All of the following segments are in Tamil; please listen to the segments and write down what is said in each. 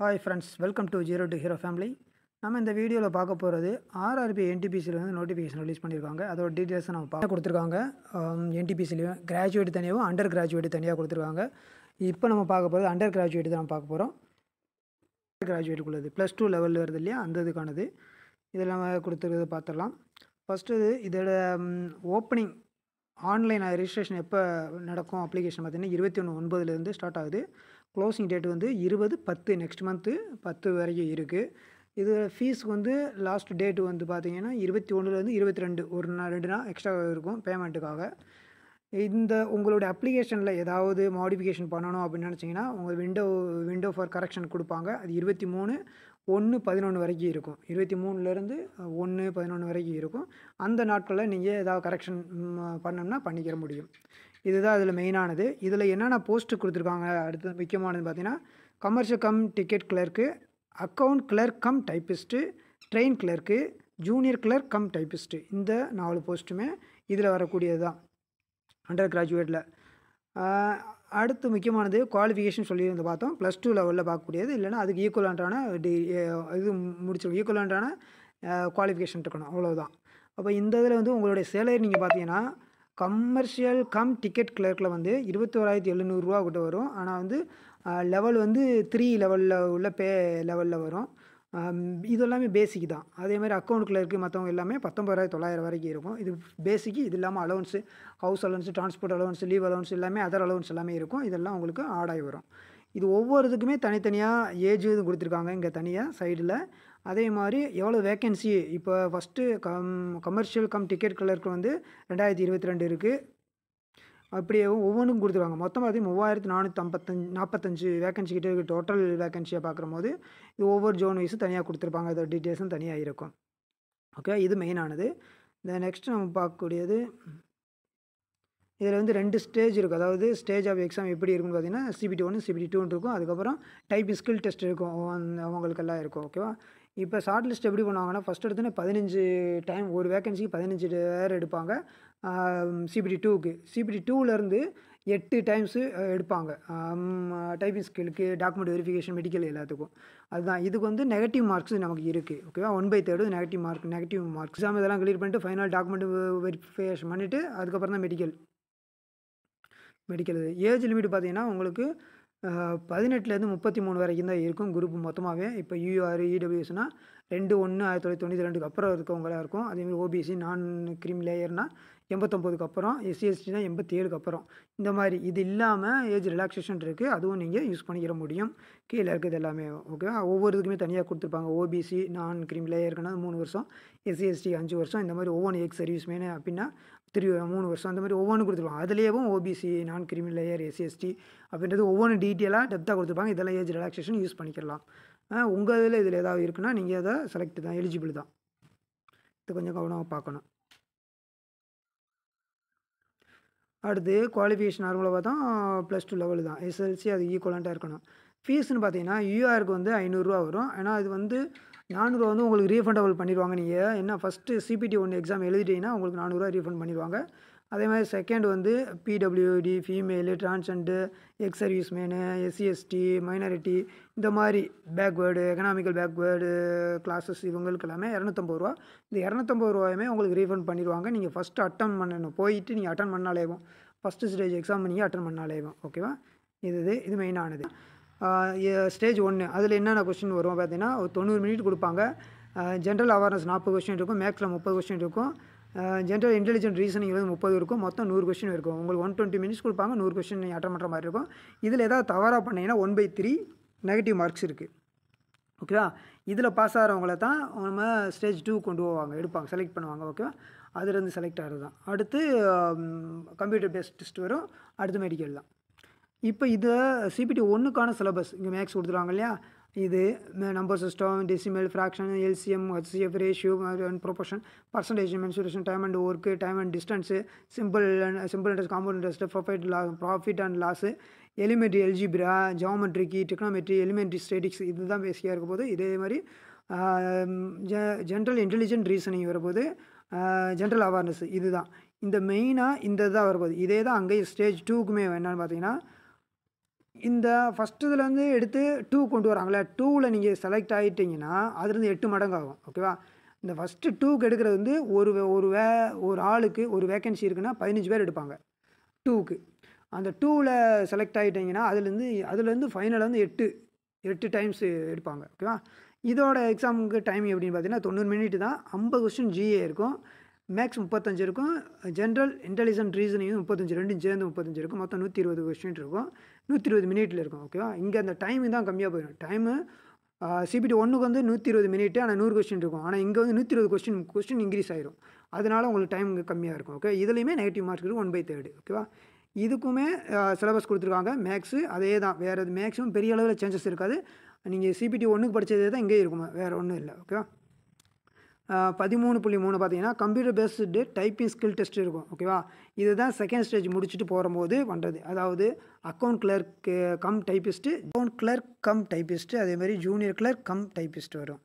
Hi friends, welcome to Zero to Hero Family. நம்ம இந்த வீடியோவில் பார்க்க போகிறது ஆர்ஆர்பி என்டிபிசியில் வந்து நோட்டிஃபிகேஷன் ரிலீஸ் பண்ணியிருக்காங்க. அதோட டீட்டெயில்ஸை நம்ம பார்க்க கொடுத்துருக்காங்க. என்டிபிசிலையும் கிராஜுவேட் தனியாகவும் அண்டர் கிராஜுவேட் தனியாக கொடுத்துருக்காங்க. இப்போ நம்ம பார்க்க போகிறது அண்டர் கிராஜுவேட் தான் நம்ம பார்க்க போகிறோம். கிராஜுவேட்டுக்குள்ளது +2 லெவலில் வருது இல்லையா, அந்த இதுக்கானது இதில் நம்ம கொடுத்துருக்கிறத பார்த்துடலாம். ஃபஸ்ட்டு இதோட ஓப்பனிங் ஆன்லைன் ரெஜிஸ்ட்ரேஷன் எப்போ நடக்கும் அப்ளிகேஷன் பார்த்தீங்கன்னா 21/9 ஸ்டார்ட் ஆகுது. க்ளோசிங் டேட் வந்து 20/10 நெக்ஸ்ட் மந்த்து 10 வரைக்கும் இருக்குது. இது ஃபீஸ்க்கு வந்து லாஸ்ட் டேட்டு வந்து பார்த்தீங்கன்னா 21 22 ஒரு நாள் 2 நாள் எக்ஸ்ட்ரா இருக்கும் பேமெண்ட்டுக்காக. இந்த உங்களுடைய அப்ளிகேஷனில் ஏதாவது மாடிஃபிகேஷன் பண்ணணும் அப்படின்னு நினச்சிங்கன்னா உங்கள் விண்டோ ஃபார் கரெக்ஷன் கொடுப்பாங்க. அது 23/1/11 வரைக்கும் இருக்கும். 23லேருந்து 1/11 வரைக்கும் இருக்கும். அந்த நாட்களில் நீங்கள் ஏதாவது கரெக்ஷன் பண்ணணும்னா பண்ணிக்கிற முடியும். இதுதான் இதில் மெயினானது. இதில் என்னென்ன போஸ்ட்டு கொடுத்துருக்காங்க அடுத்து முக்கியமானது பார்த்தீங்கன்னா commercial cum ticket clerk, account clerk cum typist, train clerk, junior clerk cum typist. இந்த 4 போஸ்ட்டுமே இதில் வரக்கூடியது தான் அண்டர் கிராஜுவேட்டில். அடுத்து முக்கியமானது குவாலிஃபிகேஷன் சொல்லியிருந்து பார்த்தோம். +2 லெவலில் பார்க்கக்கூடியது, இல்லைனா அதுக்கு ஈக்குவலண்ட்டான இது முடிச்சிடும், ஈக்குவலண்ட்டான குவாலிஃபிகேஷன் இருக்கணும், அவ்வளோதான். அப்போ இந்த இதில் வந்து உங்களுடைய சேலரி நீங்கள் பார்த்தீங்கன்னா கமர்ஷியல் கம் டிக்கெட் கிளர்க்கில் வந்து 21,700 கிட்ட வரும். ஆனால் வந்து லெவல் வந்து 3 லெவலில் உள்ள லெவலில் வரும். இது எல்லாமே பேசிக் தான். அதேமாதிரி அக்கௌண்ட் கிளர்க்கு மற்றவங்க எல்லாமே 19,900 வரைக்கும் இருக்கும். இது பேசிக்கு. இது இல்லாமல் allowance, house allowance, transport allowance, leave allowance எல்லாமே அதர் அலவன்ஸ் எல்லாமே இருக்கும். இதெல்லாம் உங்களுக்கு ஆடாகி வரும். இது ஒவ்வொருத்துக்குமே தனித்தனியாக ஏஜ் இது கொடுத்துருக்காங்க இங்கே தனியாக சைடில். அதே மாதிரி எவ்வளோ வேக்கன்சி இப்போ first commercial cum ticket clerk வந்து 2022 இருக்குது. அப்படியே ஒவ்வொன்றும் கொடுத்துருவாங்க. மொத்தம் பார்த்தீங்கன்னா 3,445 வேக்கன்சி கிட்டே இருக்குது. டோட்டல் வேக்கன்சியாக பார்க்கும்போது இது ஒவ்வொரு ஜோன் வைஸும் தனியாக கொடுத்துருப்பாங்க. அதோட டீட்டெயில்ஸும் தனியாக இருக்கும். ஓகே, இது மெயினானது. இந்த நெக்ஸ்ட்டு நம்ம பார்க்கக்கூடியது இதில் வந்து 2 ஸ்டேஜ் இருக்குது. அதாவது ஸ்டேஜ் ஆஃப் எக்ஸாம் எப்படி இருக்குன்னு பார்த்தீங்கன்னா CBT 1 CBT 2 இருக்கும். அதுக்கப்புறம் டைப் ஸ்கில் டெஸ்ட் இருக்கும், அவங்களுக்கெல்லாம் இருக்கும். ஓகேவா. இப்போ ஷார்ட் லிஸ்ட் எப்படி பண்ணுவாங்கன்னா ஃபஸ்ட் எடுத்தோன்னே 15 டைம் ஒரு வேக்கன்சிக்கு 15 பேர் எடுப்பாங்க. CBT 2க்கு CBT 2லேருந்து 8 டைம்ஸு எடுப்பாங்க. டைப்பிங் ஸ்கில்லுக்கு, டாக்குமெண்ட் வெரிஃபிகேஷன், மெடிக்கல் எல்லாத்துக்கும். அதுதான் இதுக்கு வந்து நெகட்டிவ் மார்க்ஸ் நமக்கு இருக்குது. ஓகேவா. 1/3 நெகட்டிவ் மார்க் எக்ஸாம் இதெல்லாம் கிளியர் பண்ணிட்டு ஃபைனல் டாக்குமெண்ட் வெரிஃபிகேஷன் பண்ணிவிட்டு அதுக்கப்புறம் தான் மெடிக்கல். ஏஜ் லிமிட் பார்த்தீங்கன்னா உங்களுக்கு 18லேருந்து 33 வரைக்கும் தான் இருக்கும் குரூப் மொத்தமாகவே. இப்போ UR EWSனால் 2/1/1992 அப்புறம் இருக்கவங்களாக இருக்கும். அதேமாதிரி OBC நான் கிரீம் லேயர்னால் 89க்கு அப்புறம், SC/STனா 87க்கு அப்புறம். இந்த மாதிரி இது இல்லாமல் ஏஜ் ரிலாக்ஸேஷன் இருக்குது. அதுவும் நீங்கள் யூஸ் பண்ணிக்கிற முடியும். கீழே இருக்குது எல்லாமே. ஓகேவா. ஒவ்வொரு இதுக்குமே தனியாக கொடுத்துருப்பாங்க. OBC நான் கிரீம் லேயருக்குன்னா 3 வருஷம், SC/ST 5 வருஷம். இந்த மாதிரி ஒவ்வொன்று சர்வீஸ் மேனு அப்படின்னா 3 வருஷம். அந்த மாதிரி ஒவ்வொன்றும் கொடுத்துருப்பாங்க. அதுலேயும் OBC நான் கிரீம் லேயர் SC/ST அப்படின்றது ஒவ்வொன்று டீட்டெயிலாக டெப்த்தாக கொடுத்துருப்பாங்க. இதெல்லாம் ஏஜ் ரிலாக்ஸேஷன் யூஸ் பண்ணிக்கலாம். உங்கள் இதில் ஏதாவது இருக்குன்னா நீங்கள் அதை செலக்ட் தான், எலிஜிபிள் தான். இது கொஞ்சம் கவனமாக பார்க்கணும். அடுத்து குவாலிஃபிகேஷன் நார்மலாக பார்த்தா +2 லெவல் தான். SLC அது ஈக்குவலண்ட்டாக இருக்கணும். ஃபீஸ்னு பார்த்தீங்கன்னா URக்கு வந்து 500 வரும். ஏன்னா இது வந்து 400 வந்து உங்களுக்கு ரீஃபண்டபிள் பண்ணிடுவாங்க. நீங்கள் என்ன ஃபஸ்ட்டு CPT 1 எக்ஸாம் எழுதிட்டீங்கன்னா உங்களுக்கு 400 ரீஃபண்ட் பண்ணிடுவாங்க. அதே மாதிரி செகண்ட் வந்து PWD, female, transgender, ex service man, SC/ST, minority, இந்த மாதிரி பேக்வேர்டு, எக்கனாமிக்கல் பேக்வேர்டு கிளாஸஸ் இவங்களுக்கு எல்லாமே 250 இந்த 250 உங்களுக்கு ரீஃபண்ட் பண்ணிடுவாங்க. நீங்கள் ஃபஸ்ட்டு அட்டன் பண்ணணும். போயிட்டு நீங்கள் அட்டன் பண்ணாலேவும் ஃபஸ்ட்டு ஸ்டேஜ் எக்ஸாம் நீங்கள் அட்டன் பண்ணாலேவும். ஓகேவா. இது மெயினானது. ஸ்டேஜ் 1 அதில் என்னென்ன கொஸ்டின் வரும் பார்த்தீங்கன்னா 90 மினிட் கொடுப்பாங்க. ஜென்ரல் அவேர்னஸ் 40 கொஸ்டின் இருக்கும். மேக்ஸில் 30 கொஸ்டின் இருக்கும். ஜென்ரல் இன்டெலிஜென்ட் ரீசனிங் 30 இருக்கும். மொத்தம் 100 கொஸ்டின் இருக்கும். உங்களுக்கு 120 மினிட்ஸ் கொடுப்பாங்க. 100 கொஸ்டின் நீங்கள் அட்டன் பண்ணுற மாதிரி இருக்கும். இதில் ஏதாவது தவறாக பண்ணிங்கன்னா 1/3 நெகட்டிவ் மார்க்ஸ் இருக்குது. ஓகேவா. இதில் பாஸ் ஆகிறவங்கள தான் நம்ம ஸ்டேஜ் 2 கொண்டு போவாங்க, எடுப்பாங்க, செலக்ட் பண்ணுவாங்க. ஓகேவா. அதுலேருந்து செலக்ட் ஆகிறது தான். அடுத்து கம்ப்யூட்டர் பேஸ்ட் டெஸ்ட் வரும். அடுத்து மெடிக்கல் தான். இப்போ இது CPT 1க்கான சிலபஸ் இங்கே மேக்ஸ் கொடுத்துருவாங்க இல்லையா. இது number system, decimal, fraction, LCM, HCF, ratio and proportion, percentage, mensuration, time and work, time and distance, simple interest, compound interest, profit and loss, elementary algebra, ஜியோமெட்ரிக்கு, டெக்னாமெட்ரி, எலிமெண்ட்ரி ஸ்டேட்டிக்ஸ் இதுதான் பேசிக்காக இருக்க போது. இதே மாதிரி ஜென்ரல் இன்டெலிஜென்ட் ரீசனிங் வரும்போது ஜென்ரல் அவேர்னஸ் இதுதான். இந்த மெயினாக இந்த இதுதான் வரும்போது இதே தான் அங்கேயும் ஸ்டேஜ் 2க்குமே என்னென்னு பார்த்தீங்கன்னா இந்த ஃபஸ்ட்டு இதுலேருந்து எடுத்து 2 கொண்டு வராங்களே, 2ல் நீங்கள் செலக்ட் ஆகிட்டிங்கன்னா அதுலேருந்து 8 மடங்கு ஆகும். ஓகேவா? இந்த ஃபஸ்ட்டு 2க்கு எடுக்கிறது வந்து ஒரு ஆளுக்கு ஒரு வேக்கன்சி இருக்குன்னா 15 பேர் எடுப்பாங்க 2க்கு. அந்த 2ல் செலக்ட் ஆகிட்டிங்கன்னா அதுலேருந்து ஃபைனல் வந்து 8 டைம்ஸ் எடுப்பாங்க. ஓகேவா? இதோட எக்ஸாமுக்கு டைமிங் எப்படின்னு பார்த்தீங்கன்னா 90 மினிட் தான். 50 கொஸ்டின் ஜிஏ இருக்கும். மேக்ஸ் 35 இருக்கும். ஜென்ரல், இன்டெலிஜென்ட், ரீசனிங் 35 ரெண்டும் சேர்ந்து 35 இருக்கும். மொத்தம் 120 கொஸ்டின் இருக்கும். 120 மினிட்ல இருக்கும். ஓகேவா? இங்கே அந்த டைமிங் தான் கம்மியாக போயிடும். டைமு சிபிடி 1க்கு வந்து 120 மினிட், ஆனால் 100 கொஸ்டின் இருக்கும். ஆனால் இங்கே வந்து 120 கொஸ்டின் இன்க்ரீஸ் ஆயிரும். அதனால உங்களுக்கு டைம் கம்மியாக இருக்கும். ஓகே, இதுலேயுமே நெகட்டிவ் மார்க் இருக்குது 1/3. ஓகேவா? இதுக்குமே சிலபஸ் கொடுத்துருக்காங்க. மேக்ஸு அதே தான். வேறு எது மேக்ஸிமம் பெரிய அளவில் சேஞ்சஸ் இருக்காது. நீங்கள் சிபிடி 1க்கு படித்ததே தான் இங்கேயும் இருக்கும். வேறு ஒன்றும் இல்லை. ஓகேவா? 13.3 பார்த்தீங்கன்னா computer based typing skill test இருக்கும். ஓகேவா? இதுதான் செகண்ட் ஸ்டேஜ் முடிச்சுட்டு போகும்போது பண்ணுறது. அதாவது அக்கௌண்ட் கிளர்க் கம் டைப்பிஸ்ட்டு, அதேமாதிரி ஜூனியர் கிளர்க் கம் டைப்பிஸ்ட் வரும்.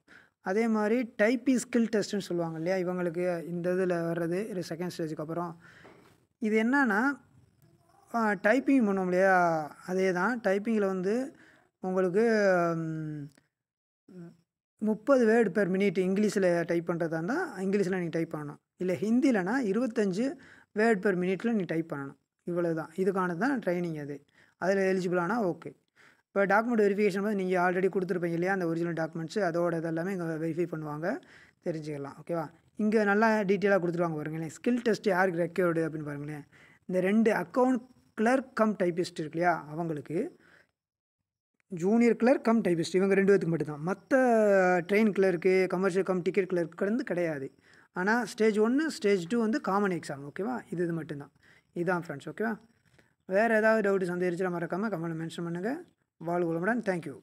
அதே மாதிரி டைப்பிங் ஸ்கில் டெஸ்ட்டுன்னு சொல்லுவாங்க இல்லையா, இவங்களுக்கு இந்த இதில் வர்றது செகண்ட் ஸ்டேஜுக்கு அப்புறம். இது என்னன்னா டைப்பிங் பண்ணுவோம் இல்லையா, அதே தான். டைப்பிங்கில் வந்து உங்களுக்கு 30 வேர்டு பெர் மினிட் இங்கிலீஷில் டைப் பண்ணுறதா இருந்தால் இங்கிலீஷில் நீங்கள் டைப் பண்ணணும். இல்லை ஹிந்திலனா 25 வேர்ட் பெர் மினிட்டில் நீங்கள் டைப் பண்ணணும். இவ்வளோ தான். இதுக்கானது தான் ட்ரைனிங். அதில் எலிஜிபிள் ஆனால் ஓகே. இப்போ டாக்குமெண்ட் வெரிஃபிகேஷன் வந்து நீங்கள் ஆல்ரெடி கொடுத்துருப்பீங்க இல்லையா, அந்த ஒரிஜினல் டாக்குமெண்ட்ஸு அதோட இதெல்லாமே இங்கே வெரிஃபை பண்ணுவாங்க, தெரிஞ்சுக்கலாம். ஓகேவா? இங்கே நல்லா டீட்டெயிலாக கொடுத்துருவாங்க பாருங்களேன். ஸ்கில் டெஸ்ட் யாருக்கு ரெக்யர்டு அப்படின்னு பாருங்களேன். இந்த 2 அக்கௌண்ட் கிளர்க் கம் டைப்பிஸ்ட் இருக்கு இல்லையா, அவங்களுக்கு ஜூனியர் கிளர்க் கம் டைப்பிஸ்ட் இவங்க 2 பேத்துக்கு மட்டும்தான். மற்ற train clerk, commercial cum ticket clerk வந்து கிடையாது. ஆனால் ஸ்டேஜ் 1 ஸ்டேஜ் 2 வந்து காமன் எக்ஸாம். ஓகேவா? இது மட்டும்தான். இதுதான் ஃப்ரெண்ட்ஸ். ஓகேவா? வேறு ஏதாவது டவுட் சந்தேகிச்சுன்னா மறக்காமல் கமெண்ட்டில் மென்ஷன் பண்ணுங்கள். வாழ்க வளமுடன். தேங்க்யூ.